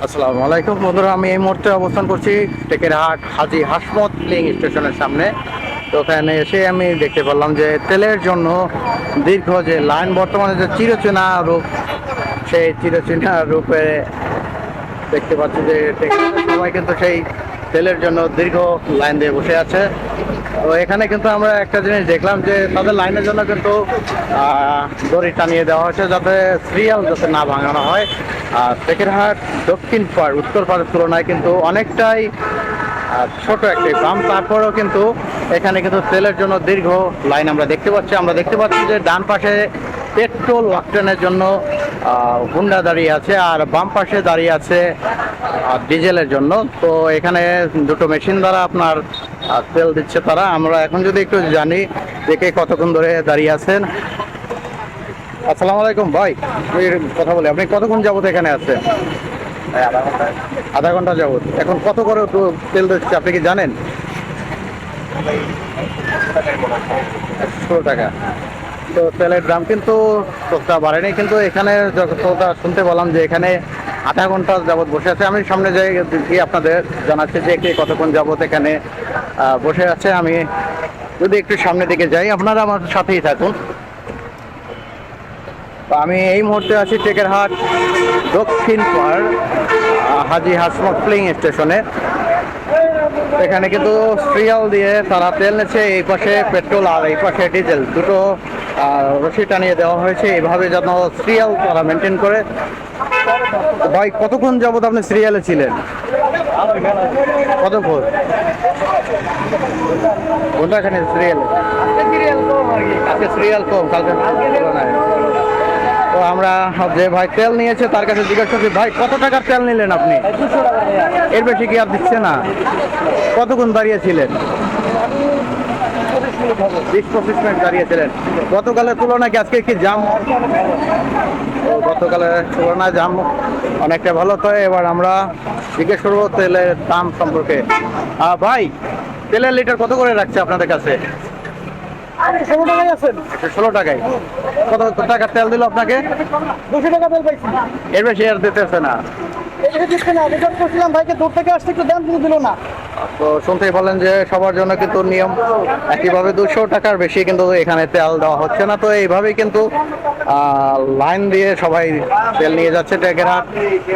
আসসালামু আলাইকুম বন্ধুরা, আমি এই মুহূর্তে অবস্থান করছি টেকেরহাট হাজী হাসমত ফিলিং স্টেশনের সামনে। তো ওখানে এসে আমি দেখতে পেলাম যে তেলের জন্য দীর্ঘ যে লাইন, বর্তমানে যে চিরচেনা রূপ, সেই চিরচেনা রূপে দেখতে পাচ্ছি যে টেকেরহাটের সবাই কিন্তু সেই তেলের জন্য দীর্ঘ লাইন দিয়ে বসে আছে। তো এখানে কিন্তু আমরা একটা জিনিস দেখলাম যে তাদের লাইনের জন্য কিন্তু দড়ি টানিয়ে দেওয়া হয়েছে যাতে সিরিয়াল যাতে না ভাঙানো হয়। আর টেকেরহাট দক্ষিণ পাড় উত্তর পাড়ের তুলনায় কিন্তু অনেকটাই ছোট একটি গ্রাম, তারপরেও কিন্তু এখানে কিন্তু তেলের জন্য দীর্ঘ লাইন আমরা দেখতে পাচ্ছি যে ডান পাশে পেট্রোল অকটেনের জন্য হুন্ডা দাঁড়িয়ে আছে, আর বাম পাশে দাঁড়িয়ে আছে ডিজেলের জন্য। তো এখানে দুটো মেশিন দ্বারা আপনার তেল দিচ্ছে তারা। আমরা এখন যদি একটু জানি দেখে কতক্ষণ ধরে দাঁড়িয়ে আছেন। আসসালামু আলাইকুম ভাই, কথা বলি, আপনি কতক্ষণ যাবত এখানে আছেন? আধা ঘন্টা যাবত। এখন কত করে তেল দিচ্ছে আপনি কি জানেন? 16 টাকা। তো তেলের দাম কিন্তু সস্তা বাড়েনি, কিন্তু এখানে যতটা শুনতে পেলাম যে এখানে আধা ঘন্টা যাবত বসে আছে। আমি সামনে যাই গিয়ে আপনাদের জানাচ্ছি যে কে কতক্ষণ যাবত এখানে বসে আছে। আমি যদি একটু সামনের দিকে যাই, আপনারা আমার সাথেই থাকুন। আমি এই মুহূর্তে আছি টেকেরহাট দক্ষিণ পাড় হাজী হাসমত ফিলিং স্টেশনে। এখানে কিন্তু সিরিয়াল দিয়ে তারা তেল নিচ্ছে, এই পাশে পেট্রোল আর এই পাশে ডিজেল, দুটো রশি টানিয়ে দেওয়া হয়েছে এইভাবে যেন সিরিয়াল তারা মেনটেন করে। ভাই, কতক্ষণ যাবত আপনি সিরিয়ালে ছিলেন? কতক্ষণ? ঘন্টাখানে সিরিয়ালে। আজকে সিরিয়াল কম কালকে তুলনায়। তো আমরা যে ভাই তেল নিয়েছে তার কাছে জিজ্ঞাসা করছি, ভাই কত টাকার তেল নিলেন আপনি? 200 টাকা। এর বেশি কি আর দিচ্ছে না? কতক্ষণ দাঁড়িয়েছিলেন? 20-25 মিনিট দাঁড়িয়েছিলেন। গতকালের তুলনায় আজকে কি জাম? গতকালের তুলনায় জাম অনেকটা ভালো। তো এবার আমরা জিজ্ঞেস করবো তেলের দাম সম্পর্কে। ভাই, তেলের লিটার কত করে রাখছে আপনাদের কাছে? 16 টাকায় আছেন। 16 টাকায়। কত টাকার তেল দিল আপনাকে? 200 টাকা তেল পাইছি। এর বেশি আর দিতেছে না। ভাইকে দূর থেকে আসতে একটু দাম দিল না। তো শুনতেই বলেন যে সবার জন্য কিন্তু নিয়ম একইভাবে 200 টাকার বেশি কিন্তু এখানে তেল দেওয়া হচ্ছে না। তো এইভাবেই কিন্তু লাইন দিয়ে সবাই তেল নিয়ে যাচ্ছে টেকেরহাট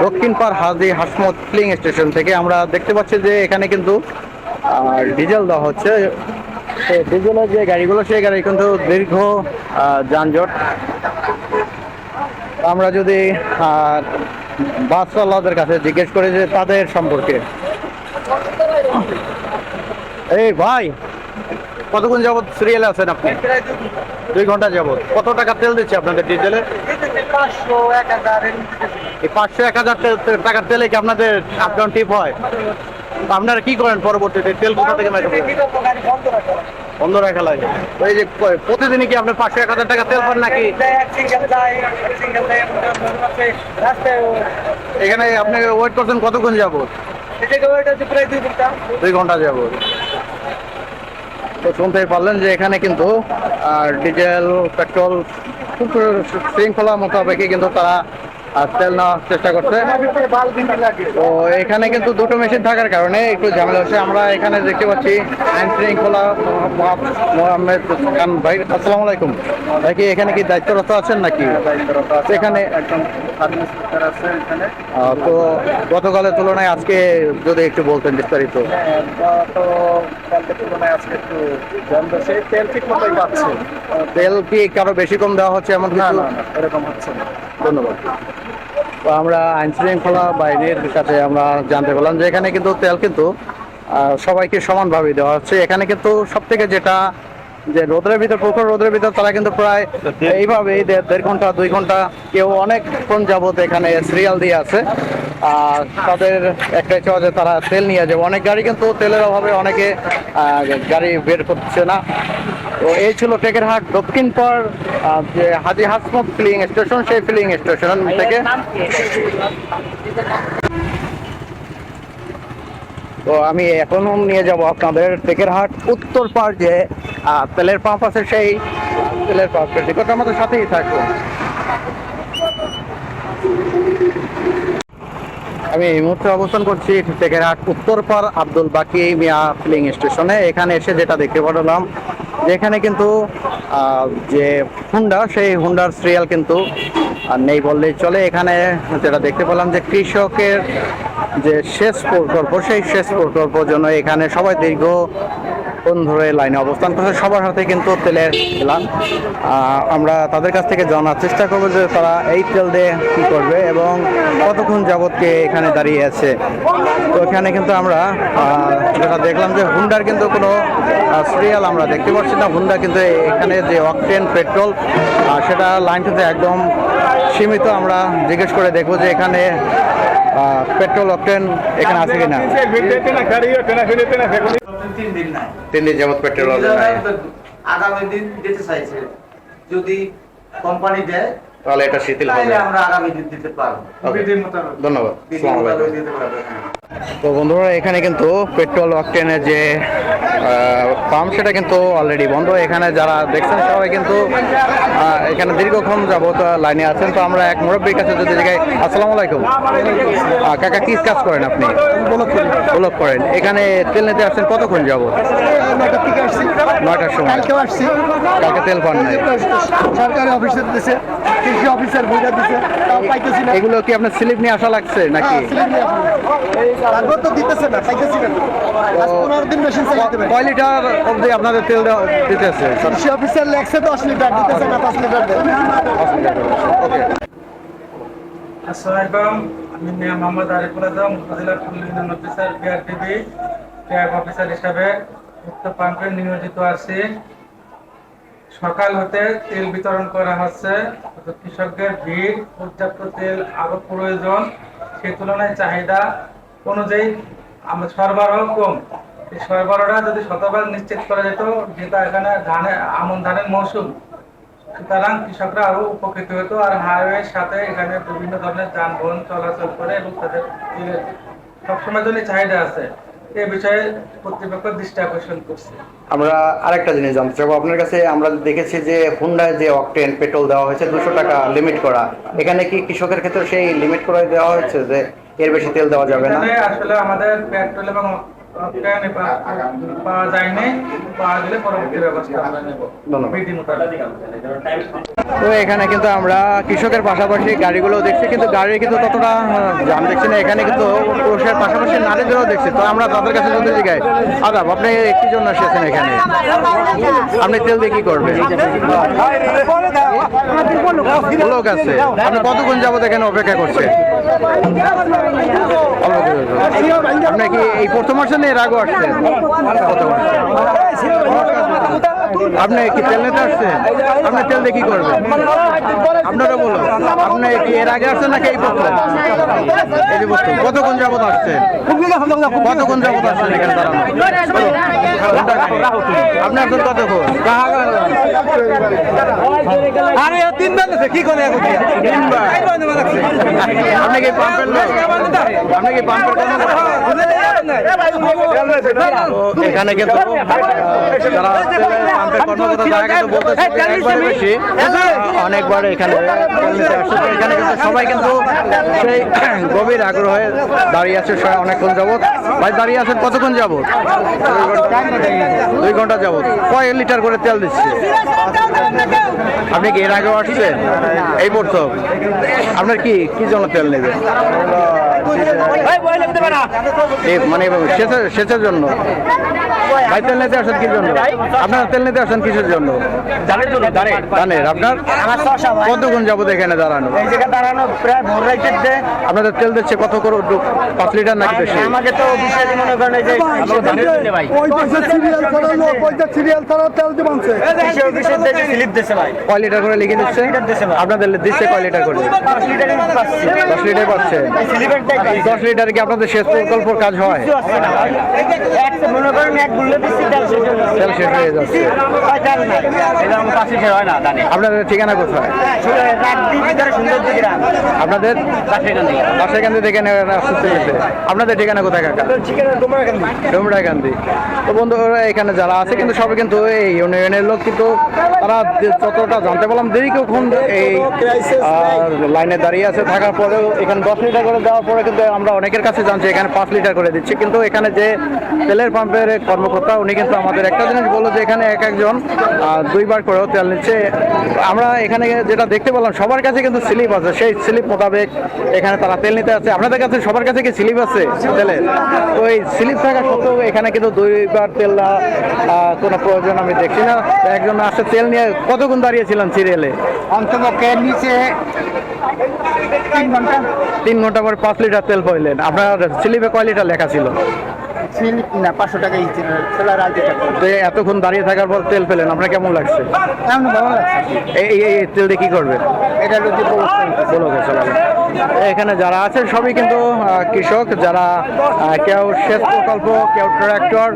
দক্ষিণ পাড় হাজী হাসমত ফিলিং স্টেশন থেকে। আমরা দেখতে পাচ্ছি যে এখানে কিন্তু ডিজেল দেওয়া হচ্ছে। ডিজেলের যে গাড়িগুলো, সেই গাড়ি কিন্তু দীর্ঘ যানজট। আমরা যদি বাস চালকদের কাছে জিজ্ঞেস করি যে তাদের সম্পর্কে। এই ভাই, কতক্ষণ যাবত সিরিয়ালে আছেন আপনি? 2 ঘন্টা যাবত। কত টাকা তেল দিচ্ছে আপনাদের ডিজেলে? 500-1000 টাকার তেলে কি আপনাদের আপ ডাউন টিপ হয়? আপনারা কি করেন পরবর্তীতে? তেল কোথা থেকে বন্ধ রাখা লাগে? এই যে প্রতিদিনই কি আপনার 500-1000 টাকা তেল পান নাকি? এখানে আপনি ওয়েট করছেন কতক্ষণ যাবত? 2 ঘন্টা যাবত। তো শুনতেই পারলেন যে এখানে কিন্তু ডিজেল পেট্রোল খুব শৃঙ্খলা মোতাবেকই কিন্তু তারা তেল নেওয়ার চেষ্টা করছে। তো এখানে কিন্তু দুটো মেশিন থাকার কারণে একটু ঝামেলা হচ্ছে। আমরা এখানে দেখতে পাচ্ছি আইন শৃঙ্খলা মোহাম্মদ খান ভাই। আসসালামু আলাইকুম ভাই, কি এখানে কি দায়িত্বরত আছেন নাকি? এখানে একদম। তো গতকালের তুলনায় আজকে যদি একটু বলতেন বিস্তারিত। তেল ঠিক মতোই পাচ্ছে। তেল কি কারো বেশি কম দেওয়া হচ্ছে এমন কিছু? এরকম হচ্ছে না। ধন্যবাদ। তো আমরা আইন শৃঙ্খলা বাহিনীর কাছে আমরা জানতে পারলাম যে এখানে কিন্তু তেল কিন্তু সবাইকে সমানভাবে দেওয়া হচ্ছে। এখানে কিন্তু সব থেকে যেটা যে রোদের ভিতর, প্রখর রোদের ভিতর তারা কিন্তু প্রায় এইভাবেই 1.5 ঘন্টা 2 ঘন্টা, কেউ অনেকক্ষণ যাবত এখানে সিরিয়াল দিয়ে আছে। আর তাদের একটাই চাওয়া যে তারা তেল নিয়ে যাবে। অনেক গাড়ি কিন্তু তেলের অভাবে অনেকে গাড়ি বের করছে না। তো এই ছিল টেকেরহাট দক্ষিণ পাড় যে হাজী হাসমত ফিলিং স্টেশন, সেই ফিলিং স্টেশন থেকে। তো আমি এখন নিয়ে যাব আপনাদের টেকেরহাট উত্তর পাড় যে তেলের পাম্প আছে, সেই তেলের পাম্পের দিকে। আমাদের সাথেই থাকবো। আমি এই মুহূর্তে অবস্থান করছি টেকেরহাট উত্তরপাড় আব্দুল বাকি মিয়া ফিলিং স্টেশনে। এখানে এসে যেটা দেখতে পেলাম যে এখানে কিন্তু যে হুন্ডা, সেই হুন্ডার সিরিয়াল কিন্তু নেই বললেই চলে। এখানে যেটা দেখতে পেলাম যে কৃষকের যে সেচ প্রকল্প, সেই সেচ প্রকল্পের জন্য এখানে সবাই দীর্ঘক্ষণ ধরে লাইনে অবস্থান করছে। সবার হাতে কিন্তু তেলের গ্লান। আমরা তাদের কাছ থেকে জানার চেষ্টা করবো যে তারা এই তেল দিয়ে কী করবে এবং কতক্ষণ যাবতকে এখানে দাঁড়িয়ে আছে। তো এখানে কিন্তু আমরা যেটা দেখলাম যে হুন্ডার কিন্তু কোনো সিরিয়াল আমরা দেখতে পাচ্ছি না। হুন্ডা কিন্তু এখানে যে অকটেন পেট্রোল সেটা লাইন কিন্তু একদম সীমিত। আমরা জিজ্ঞেস করে দেখবো যে এখানে পেট্রোল অকটেন এখানে আছে কিনা। 3 দিন যাবত পেট্রোল আগামী দিন দিতে চাইছে, যদি কোম্পানি দেয় তাহলে এটা শিথিল হবে, আমরা আগামী দিন দিতে পারবো। ধন্যবাদ। তো বন্ধুরা, এখানে কিন্তু পেট্রোল অকটেনের যে পাম্প সেটা কিন্তু অলরেডি বন্ধ। এখানে যারা দেখছেন সবাই কিন্তু এখানে দীর্ঘক্ষণ যাবত লাইনে আছেন। তো আমরা এক মুরব্বীর কাছে যদি জায়গায়, আসসালামু আলাইকুম কাকা, কি কাজ করেন আপনি? ব্লক করেন। এখানে তেল নিতে আসছেন কতক্ষণ যাবত? 9টার সময়। কালকে তেল পান নাই? সরকারি অফিসে দিতেছে, কৃষি অফিসার বইটা দিতেছে, তাও পাইতেছি না। এগুলো কি আপনার স্লিপ নিয়ে আসা লাগছে নাকি? তারপর তো দিতেছে না, পাইতেছি না। 15 দিন মেশিন চালাতে হবে। কয় লিটার অবধি আপনাদের তেল দিতেছে? কৃষি অফিসার লেখছে 10 লিটার, দিতেছে না 5 লিটার দেয়। ওকে। আসসালামু আলাইকুম, আমি মিয়া মোহাম্মদ আরিফুল আজম, উপজেলা ফুল অফিসার, বিআরটিবি ট্যাগ অফিসার হিসাবে উক্ত পাম্পে নিয়োজিত আছি। সকাল হতে তেল বিতরণ করা হচ্ছে। কৃষকদের ভিড়, পর্যাপ্ত তেল আরো প্রয়োজন, সেই তুলনায় চাহিদা অনুযায়ী আমরা সরবরাহ কম। এই সরবরাহটা যদি শতভাগ নিশ্চিত করা যেত, যেটা এখানে আমন ধানের মৌসুম, সুতরাং কৃষকরা আরো উপকৃত হতো। আর হাইওয়ের সাথে এখানে বিভিন্ন ধরনের যানবাহন চলাচল করে এবং তাদের সবসময় জন্য চাহিদা আছে। এই বিষয়ে কর্তৃপক্ষ দৃষ্টি আকর্ষণ করছে। আমরা আরেকটা জিনিস জানতে চাবো আপনার কাছে। আমরা দেখেছি যে হুন্ডায় যে অকটেন পেট্রোল দেওয়া হয়েছে 200 টাকা লিমিট করা, এখানে কি কৃষকের ক্ষেত্রে সেই লিমিট করে দেওয়া হয়েছে যে এর বেশি তেল দেওয়া যাবে না? আসলে আমাদের পেট্রোল এবং অকটেন পাওয়া যায়নি, পাওয়া গেলে পরবর্তী ব্যবস্থা আমরা নেব। তো এখানে কিন্তু আমরা কৃষকের পাশাপাশি গাড়িগুলো দেখছি, কিন্তু গাড়ি কিন্তু ততটা জাম দেখছি না। এখানে কিন্তু পুরুষের পাশাপাশি নারীদেরও দেখছি। তো আমরা তাদের কাছে যদি জিজ্ঞাই, আদাব, আপনি কি জন্য এসেছেন এখানে? আপনি তেল দিয়ে কি করবেন? লোক আছে। আপনি কতক্ষণ যাবত এখানে অপেক্ষা করছেন? আপনি কি এই প্রথম আসছেন, এর আগেও আসছেন? আপনি কি তেল নিতে আসছেন? আপনি তেল দিয়ে কি করবেন? আপনারা বলুন, আপনি কি এর আগে আসছেন নাকি এই প্রথম? এই যে প্রথম। কতক্ষণ যাবত আসছেন? কতক্ষণ যাবত আসছেন এখানে দাঁড়ানো? আপনি আসছেন কতক্ষণ? আরে 3 বার কি করে? আপনি কি পাম্পের লোক? আপনি কি পাম্পের এখানে কিন্তু যারা পাম্পের কর্মকর্তা তারা কিন্তু বলতেছে একবারে বেশি, অনেকবার এখানে এখানে কিন্তু সবাই কিন্তু সেই গভীর আগ্রহে দাঁড়িয়ে আছে অনেকক্ষণ যাবত। ভাই দাঁড়িয়ে আছেন কতক্ষণ যাবত? 2 ঘন্টা যাবত। কয় লিটার করে তেল দিচ্ছে? আপনি কি এর আগেও আসছেন? এই প্রথম। আপনার কি জন্য তেল নেবেন? মানে সেচের জন্য। ভাই তেল নিতে আসেন কি জন্য? আপনারা তেল নিতে আসেন কিসের জন্য? ধানের। আপনার কতক্ষণ যাবত এখানে দাঁড়ানো? আপনাদের তেল দিচ্ছে কত করে? 5 লিটার নাকি বেশি? আমাকে তো মনে করেন যে কয় লিটার করে লিখে দিচ্ছে? আপনাদের দিচ্ছে কয় লিটার করে? 10 লিটার পাচ্ছে। 10 লিটার কি আপনাদের শেষ প্রকল্পের কাজ হয়? তেল শেষ হয়ে যাচ্ছে। আপনাদের ঠিকানা কোথায়? আপনাদের বাসাইকান্দি থেকে আসতে গেছে। আপনাদের ঠিকানা কোথায় কাকা? ডোমরাকান্দি। তো বন্ধুরা, এখানে যারা আছে কিন্তু সবাই কিন্তু এই ইউনিয়নের লোক, কিন্তু তারা যতটা জানতে পারলাম দীর্ঘক্ষণ এই লাইনে দাঁড়িয়ে আছে থাকার পরেও এখানে 10 লিটার করে দেওয়ার পরে কিন্তু আমরা অনেকের কাছে জানছি এখানে 5 লিটার করে দিচ্ছে, কিন্তু এখানে যে তেলের পাম্পের কর্মকর্তা উনি কিন্তু আমাদের একটা জিনিস বললো যে এখানে এক একজন 2বার করেও তেল নিচ্ছে। আমরা এখানে যেটা দেখতে পেলাম সবার কাছে কিন্তু স্লিপ আছে, সেই স্লিপ মোতাবেক এখানে তারা তেল নিতে আছে। আপনাদের কাছে সবার কাছে কি স্লিপ আছে তেলের? তো এই স্লিপ থাকা সত্ত্বেও এখানে কিন্তু 2বার তেল কোনো প্রয়োজন আমি দেখছি না। একজন আসছে তেল নিয়ে, কতক্ষণ দাঁড়িয়েছিলেন সিরিয়ালে? অন্তপক্ষে নিচে 3 ঘন্টা। 3 ঘন্টা পর 5 লিটার তেল পাইলেন। আপনার স্লিপে কয় লিটার লেখা ছিল? না 500 টাকা ইঞ্চি সোলার আজ যেটা তো এই এতক্ষণ দাঁড়িয়ে থাকার পর তেল পেলেন, আপনার কেমন লাগছে? এমন ভালো লাগছে। এই তেল দিয়ে কি করবে? এটা হলো যে বলো চালাবেন। এখানে যারা আছে সবই কিন্তু কৃষক, যারা কেউ সেচ প্রকল্প, কেউ ট্রাক্টর,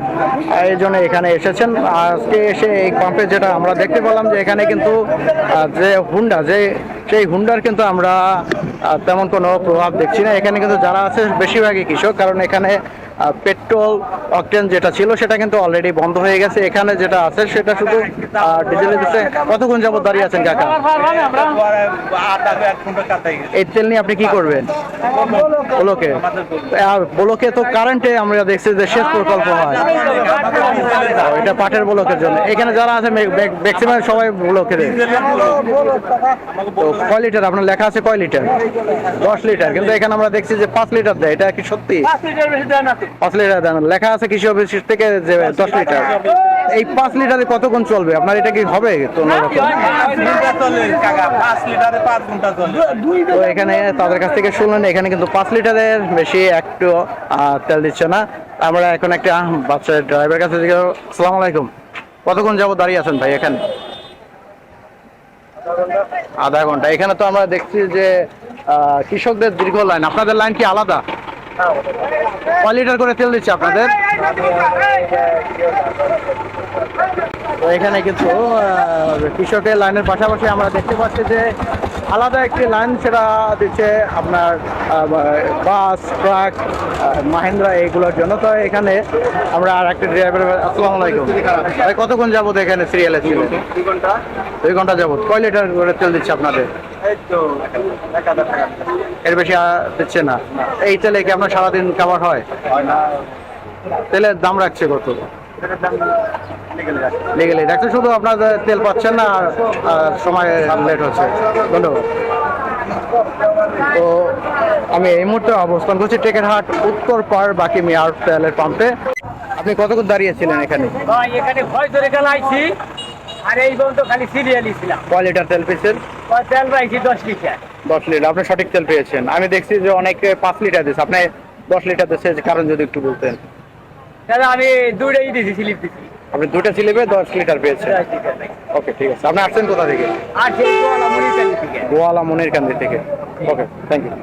এই জন্য এখানে এসেছেন। আজকে এসে এই পাম্পে যেটা আমরা দেখতে পেলাম যে এখানে কিন্তু যে হুন্ডা, সেই হুন্ডার কিন্তু আমরা তেমন কোনো প্রভাব দেখছি না। এখানে কিন্তু যারা আছে বেশিরভাগই কৃষক, কারণ এখানে পেট্রোল অকটেন যেটা ছিল সেটা কিন্তু অলরেডি বন্ধ হয়ে গেছে। এখানে যেটা আছে সেটা শুধু ডিজেলে দিচ্ছে। কতক্ষণ যাবত দাঁড়িয়ে আছেন কাকা? এই তেল নিয়ে আপনি কি করবেন? ব্লকে তো কারেন্টে আমরা দেখছি যে সেচ প্রকল্প হয়, এটা পাটের ব্লকের জন্য। এখানে যারা আছে ম্যাক্সিমাম সবাই ব্লকে। তো কয় লিটার আপনার লেখা আছে? কয় লিটার? 10 লিটার, কিন্তু এখানে আমরা দেখছি যে 5 লিটার দেয়। এটা কি সত্যি? 5 লিটার দেন লেখা আছে কৃষি অফিস থেকে যে 10 লিটার। এই 5 লিটারে কতক্ষণ চলবে আপনার? এটা কি হবে তো এখানে তাদের কাছ থেকে শুনলেন এখানে কিন্তু 5 লিটারের বেশি একটু তেল দিচ্ছে না। আমরা এখন একটা বাচ্চা ড্রাইভার কাছে জিজ্ঞাসা। আসসালামু আলাইকুম, কতক্ষণ যাবো দাঁড়িয়ে আছেন ভাই এখানে? আধা ঘন্টা। এখানে তো আমরা দেখছি যে কৃষকদের দীর্ঘ লাইন। আপনাদের লাইন কি আলাদা? কয় লিটার করে তেল দিচ্ছে আপনাদের? তো এখানে কিন্তু কৃষকের লাইনের পাশাপাশি আমরা দেখতে পাচ্ছি যে আলাদা একটি লাইন সেটা দিচ্ছে আপনার বাস, ট্রাক, মাহিন্দ্রা এইগুলোর জন্য। তো এখানে আমরা আর একটা ড্রাইভার। আসসালামু আলাইকুম ভাই, কতক্ষণ যাবত এখানে সিরিয়ালে ছিল? 2 ঘন্টা যাবত। কয় লিটার করে তেল দিচ্ছে আপনাদের? এর বেশি দিচ্ছে না। এই তেলে কি আপনার সারাদিন খাবার হয়? তেলের দাম রাখছে কত? লিগেলি রাখছে, শুধু আপনাদের তেল পাচ্ছেন না, সময় লেট হচ্ছে। ধন্যবাদ। তো আমি এই মুহূর্তে অবস্থান করছি টেকেরহাট উত্তর পাড় বাকি মিয়ার তেলের পাম্পে। আপনি কতক্ষণ দাঁড়িয়েছিলেন এখানে? এখানে ভয় ধরে খেলাইছি, আর এই পর্যন্ত খালি সিরিয়ালই ছিলাম। কয় লিটার তেল পেয়েছেন? তেল পাইছি 10 লিটার। 10 লিটার। আপনি সঠিক তেল পেয়েছেন। আমি দেখছি যে অনেকে 5 লিটার দিচ্ছে, আপনি 10 লিটার দিচ্ছে, কারণ যদি একটু বলতেন। দাদা আমি দুটাই দিছি, স্লিপ দিছি। আপনি 2টা স্লিপে 10 লিটার পেয়েছেন। ওকে, ঠিক আছে। আপনি আসছেন কোথা থেকে? আর সেই গোয়ালা মুড়ি থেকে। গোয়ালা মনিরকান্দি থেকে। ওকে, থ্যাংক ইউ।